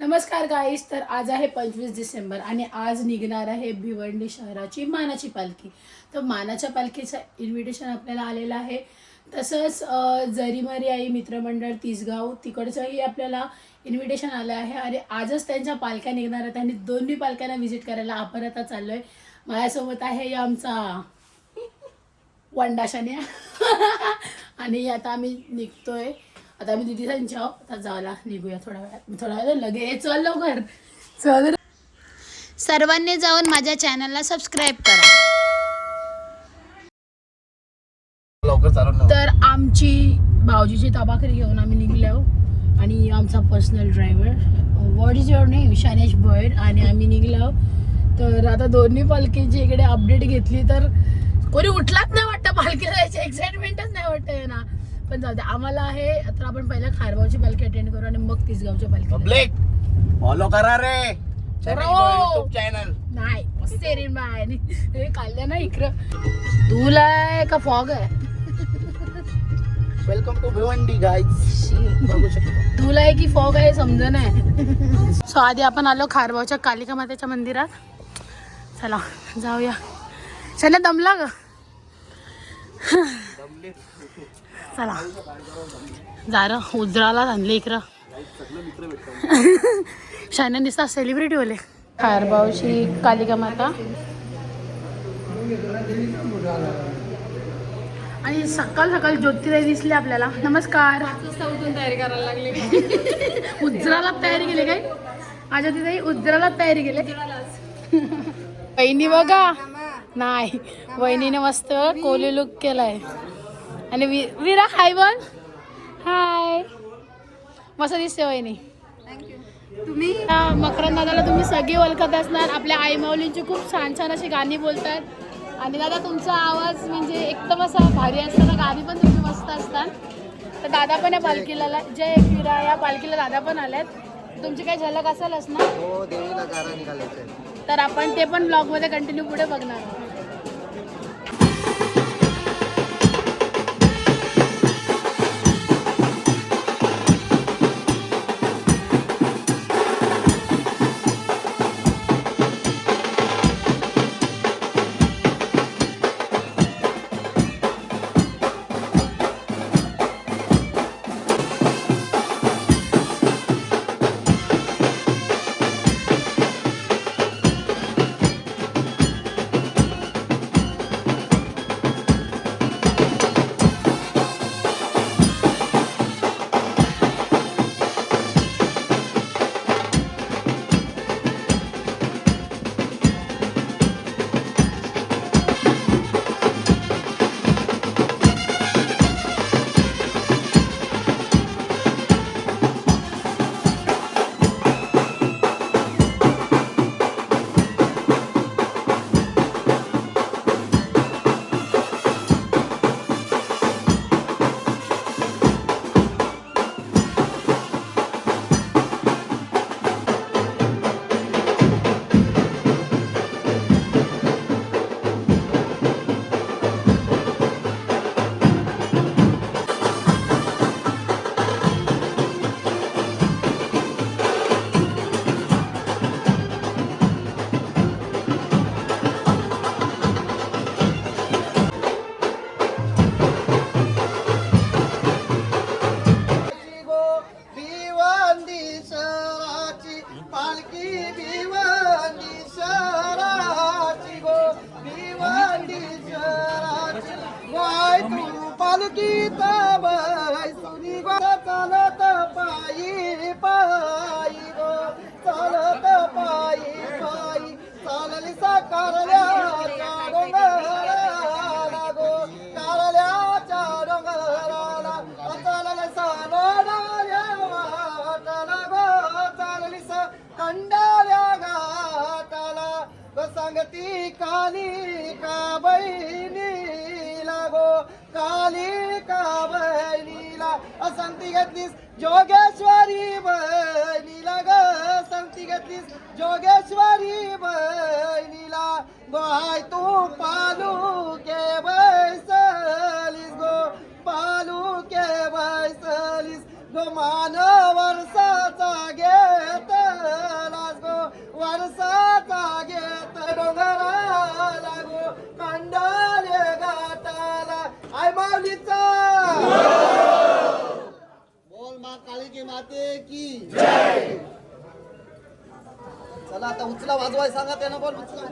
नमस्कार गाईस. तर आज आहे 25 डिसेंबर आणि आज निघणार आहे भिवंडी शहराची मानाची पालखी. तर मानाच्या पालखीचं इन्व्हिटेशन आपल्याला आलेलं आहे. तसंच जरीमरी आई मित्रमंडळ तिसगाव तिकडचंही आपल्याला इन्व्हिटेशन आलं आहे. आणि आजच त्यांच्या पालख्या निघणार आहेत आणि दोन्ही पालख्यांना व्हिजिट करायला आपण आता चाललो आहे. माझ्यासोबत आहे आमचा वंडाशाने आणि आता आम्ही निघतोय. आता आम्ही दिदी त्यांच्या आता जायला निघूया थोड्या वेळात लगेच. चल लवकर चल. सर्वांनी जाऊन माझ्या चॅनलला सबस्क्राईब करा. तर आमची भाऊजीची ताबाखरी घेऊन आम्ही निघलो आणि आमचा personal driver what is your name Shanesh Bhat आणि आम्ही निघलो. तर आता दोन्ही पालखीची इकडे अपडेट घेतली तर कोणी उठलाच नाही वाटतं. पालखीला जायची एक्साइटमेंटच नाही वाटतं ना. पण जाऊ दे आम्हाला आहे. तर आपण पहिला खारगावची पालखी अटेंड करू आणि मग तिसगावच्या पालखी. पब्लिक फॉलो करा रे YouTube चॅनल. नाही मस्त रे बाय. हे काढल्या ना इकडं. तुला आहे का फॉग आहे? Welcome to Bhiwandi guys. बघू शकतो तुला आहे की फॉग आहे समजा नाही. सो आधी आपण आलो खारगावच्या कालिका मातेच्या मंदिरात. चला जाऊया. चला दमला ग. चला जा उजराला आणले इकडं. शाने दिसता सेलिब्रिटी होले. खारबावची कालिका माता आणि सकाळ सकाळ ज्योतिराई दिसले आपल्याला. नमस्कार. उठून तयारी करायला लागली. उजराला तयारी केली काय? माझ्या तिथे उजराला तयारी केली. वहिनी बघा नाही वहिनीने मस्त कोली लुक केलाय. आणि विरा हाय बोल. हाय मस्त दिसते वहिनी. तुम्ही मकरंद दादाला तुम्ही सगळे ओळखत असणार. आपल्या आई माऊलींची खूप छान छान अशी गाणी बोलतात. आणि दादा तुमचा आवाज म्हणजे एकदम असा भारी असताना गाणी पण तुम्ही मस्त असतात. तर दादा पण या पालखीला जय विरा या पालखीला दादा पण आल्यात. तुमची काही झलक असेलच ना. हो देवीला गारा निघालायचं. तर आपण ते पण ब्लॉगमध्ये कंटिन्यू पुढे बघणार आहोत. चालत पायी पायी गो चालत पायी पायी चालली साकारल्या डोंगराला गो कारल्याच्या डोंगराला चालले सालोऱ्या वाटाला गो चालली स कंडाल्या घाटाला ग सांगती काली का बहिणीला गो काली का बहिणीला संगती घेतलीस जोगेश्वरी बहिणीला ग संगती घेतलीस जोगेश्वरी बहिणीला गोहाय तू पालू के बैसलीस गो पालू के बैसलीस गो मान वर्षाचा घेत चला आता उचला वाजवाय सांगा त्यानं बोल उचला.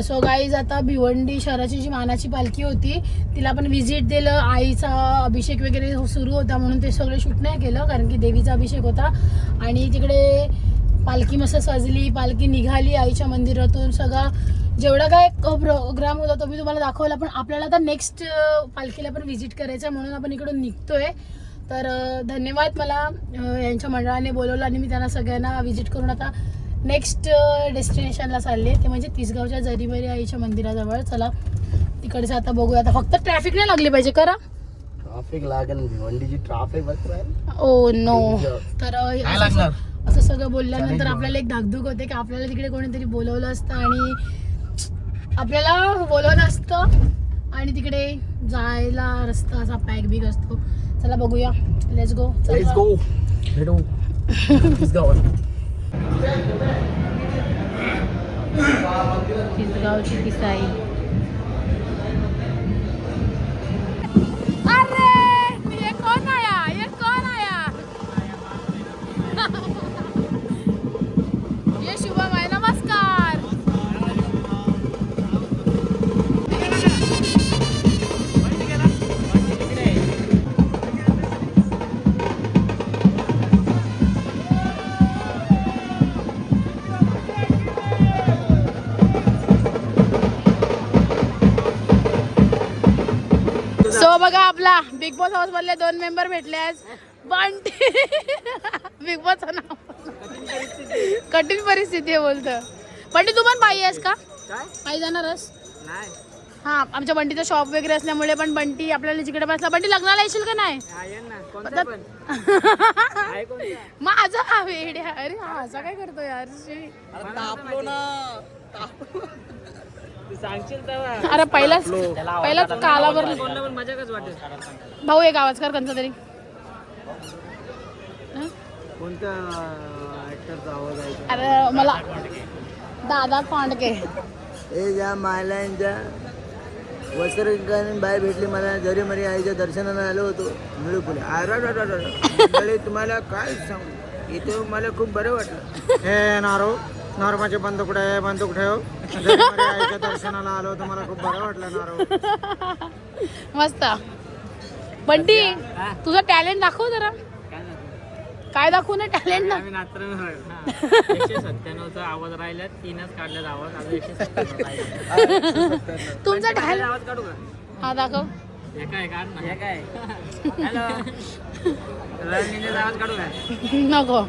सो गाईज आता भिवंडी शहराची जी मानाची पालखी होती तिला आपण व्हिजिट दिलं. आईचा अभिषेक वगैरे सुरू होता म्हणून ते सगळं शूट नाही केलं कारण की देवीचा अभिषेक होता. आणि तिकडे पालखी मस्त सजली, पालखी निघाली आईच्या मंदिरातून. सगळा जेवढा काय प्रोग्राम होता तो मी तुम्हाला दाखवला. पण आपल्याला आता नेक्स्ट पालखीला पण व्हिजिट करायचं आहे म्हणून आपण इकडून निघतोय. तर धन्यवाद, मला यांच्या मंडळाने बोलवलं आणि मी त्यांना सगळ्यांना व्हिजिट करून आता नेक्स्ट डेस्टिनेशनला चालले, ते म्हणजे तिसगावच्या जरीमरी आईच्या मंदिराजवळ. चला तिकडचं आता बघूया. आता फक्त ट्रॅफिक नाही लागली पाहिजे करा. ट्रॅफिक लागेल, भिवंडीची ट्रॅफिक बघ. Oh no. तर असं सगळं बोलल्यानंतर आपल्याला एक धाकधूक होते की आपल्याला तिकडे कोणीतरी बोलवलं असतं आणि आपल्याला बोलवलं असतं आणि तिकडे जायला रस्ता असा पॅक बिग असतो. चला बघूया, लेट्स गो. भेटू तिसगावात. तिसगावची तिसाई. सो बघा आपला बिग बॉस हाऊस मधले 2 मेंबर भेटले आज. बंटी बिग बॉसचं नाव कठीण परिस्थिती आहे बोलतं. बंटी तू पण पायी आहेस का? काय पायी जाणारस? नाही हा आमच्या बंटीचं शॉप वगैरे असल्यामुळे पण बंटी आपल्याला जिकडे बसला. बंटी लग्नाला येशील का नाही? कोणतं पण आहे कोणतं माझा हा वेड आहे. अरे हा असा काय करतो यार तापलो ना तू सांगशील तेव्हा अरे पहिलाच कालावर पण मजा कच वाटेल भाऊ एक आवाज कर कोणता तरी. कोणत्या ऍक्टरचा आवाज आहे अरे मला दादा कोंडके. ए ज्या मायलांच्या वस्त्रकालीन बाय भेटली मला जरी मरी आईच्या दर्शनाला आलो होतो मिळू फुले अरे तुम्हाला काय सांगू इथे मला खूप बरं वाटलं हे नॉर्माचे बंदूक आहे बंदूक ठेव जरी मरी आईच्या दर्शनाला आलो तर मला खूप बरं वाटलं नारो. मस्त. बंटी तुझं टॅलेंट दाखव जरा. काय दाखवू ना टॅलेंट ना. 197चा आवाज राहिला 3च काढल्यात आवाज आता 197 तुमचा टॅलेंट आवाज काढू का? हा दाखव. हे काय काढ ना हे काय हॅलो रणनीतीचा आवाज काढू का? नको.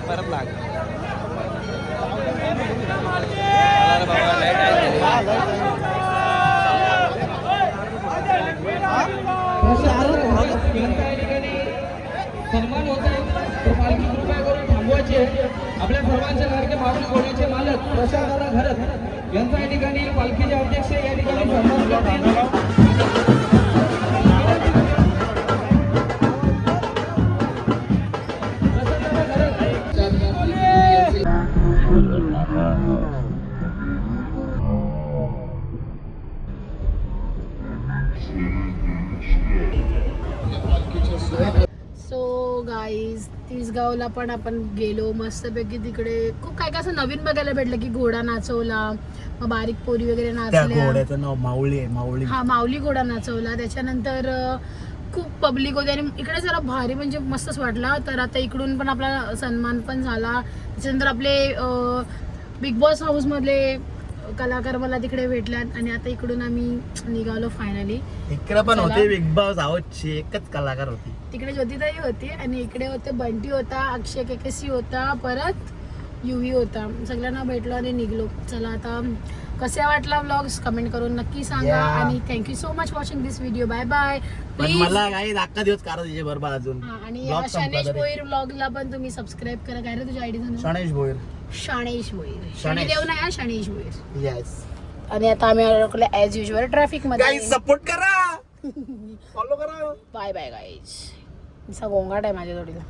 परत लाग सन्मान होत आहे तर पालखी कृपया करून थांबवायची आहे. आपल्या सर्वांच्या लाडके माऊली घोड्याचे मालक प्रशांतदादा घरत यांचा या ठिकाणी पालखीचे अध्यक्ष या ठिकाणी सन्मान करतील. गाईज तिसगावला पण आपण गेलो मस्तपैकी. तिकडे खूप काय काय असं नवीन बघायला भेटलं की घोडा नाचवला, मग बारीक पोरी वगैरे त्या नाचल्या. घोड्याचं नाव माऊली आहे, माऊली. हा माऊली घोडा नाचवला. त्याच्यानंतर खूप पब्लिक होती आणि इकडे जरा भारी म्हणजे मस्तच वाटला. तर आता इकडून पण आपला सन्मान पण झाला. त्याच्यानंतर आपले बिग बॉस हाऊसमधले कलाकार मला तिकडे भेटल्यात आणि आता इकडून आम्ही निघालो फायनली. इकडे पण चला. होते बिग बॉस आहोतची एकच कलाकार होती. तिकडे ज्योतिताई होती आणि इकडे होते बंटी होता, अक्षय केकेसी होता, परत युवी होता. सगळ्यांना भेटलो आणि निघलो. चला आता कसे वाटला व्लॉग्स कमेंट करून नक्की सांगा. Yeah. आणि thank you so much watching this video. Bye bye. पण मला काही अख्खा दिवस काढायचे बरोबर अजून. आणि Vlog संपला शनेश तरी. भोईर व्लॉगला पण तुम्ही सबस्क्राईब करा. काय रे तुझी आयडी सांग. शनेश भोईर. शनेश भोईर. शनेश. शनिदेव नाही, शनेश भोईर. येस. आणि आता आम्ही अडकलो ॲज युजल ट्रॅफिक मध्ये. गाईज सपोर्ट करा, फॉलो करा. Bye bye guys. असा गोंगाट आहे माझ्या जोडीला.